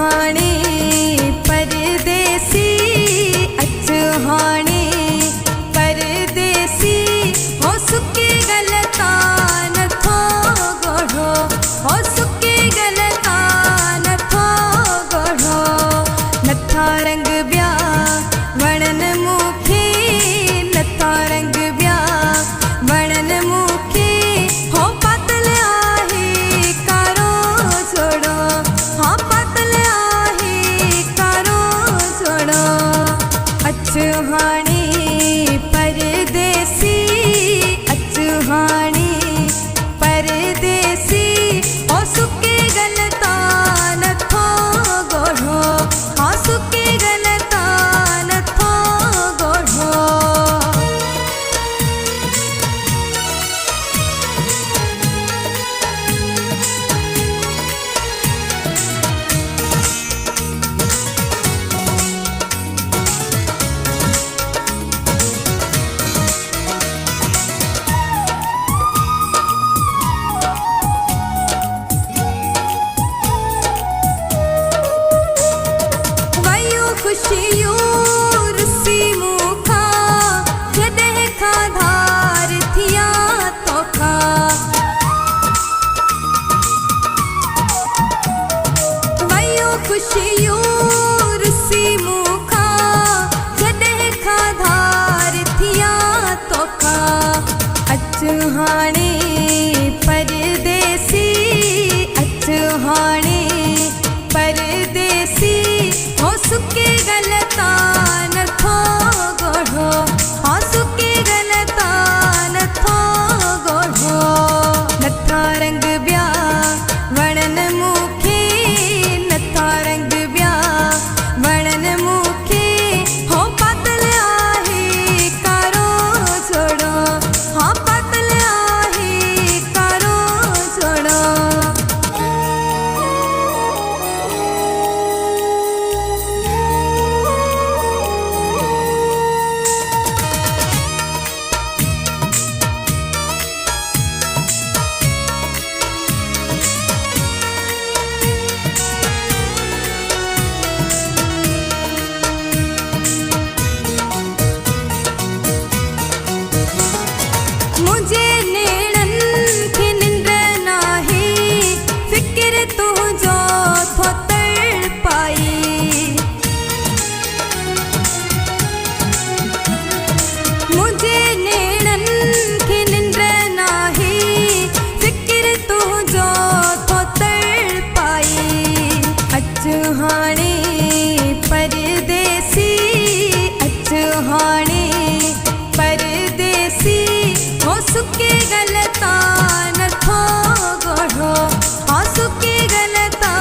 हाणे परदेसी अचु हाणे परदेसी हो सुके गलता नथो गोढ़ो हो सुके गलता नथो गोढ़ो नथा रंग ब्या वणन मूंखे नथा रंग ब्या वणन मूंखे हो पातल आहे कारो छोड़ो हाँ पातल आहे कारो छोड़ो अचु हाणे परदेसी अचु हाणे परदेसी ओ सुके गलता नथो गोढ़ो हाँ सुके गलता नथो गोढ़ो खुशियों रुसी मुखा जॾहिं खां धार थिया तोखा वयो खुशियों रुसी मुखा जॾहिं खां धार थिया तोखा अचु हाणे परदेसी अचु हाणे परदेसी हो सुके गलता नथो गोढ़ो हाँ सुके गलता नथो गोढ़ो नथा रंग ब्या वणन मूंखे नथा रंग ब्या वणन मूंखे हो पातल आहे कारो छोड़ो हाँ पातल आहे कारो छोड़ो मुझे नेड़न खे निंड नाहे फिक्र तुझो थो तड़पाई मुझे नेड़न खे निंड नाहे फिक्र तुझो थो तड़पाई अचु हाणे परदेसी अचु हाणे परदेसी हो सुके गलता नथो गोढ़ो हाँ सुके गलता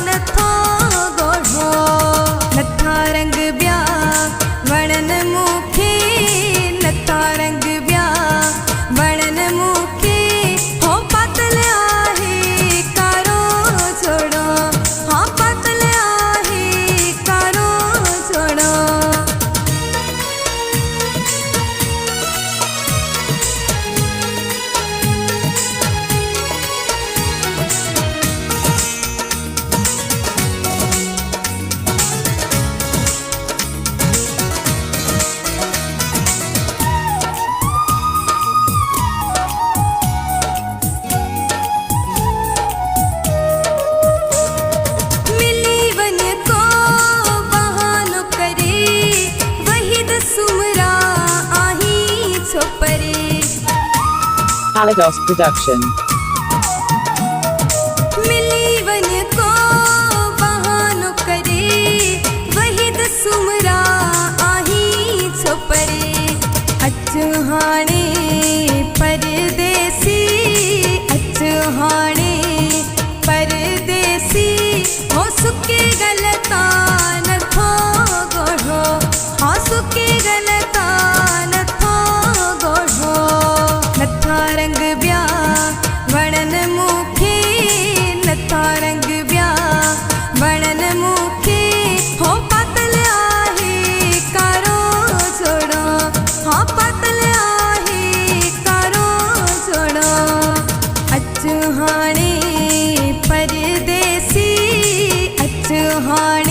नथो गोढ़ो नथा रंग ब्या वणन मूंखे नथा रंग ब्या वणन मूंखे हो पातल आहे कारो छोड़ो हाँ पातल आहे कारो छोड़ो मिली वन को बहानो करे वहीद सुमरा आही छोपरे Palados Production. मिली वन को बहानो करे वहीद सुमरा आही छोपरे अचु हाणे परदेसी अचु हाणे परदेसी हो सुके गलता नथो गोढ़ो हाँ सुके गलता नथो गोढ़ो नथा रंग ब्या हाणे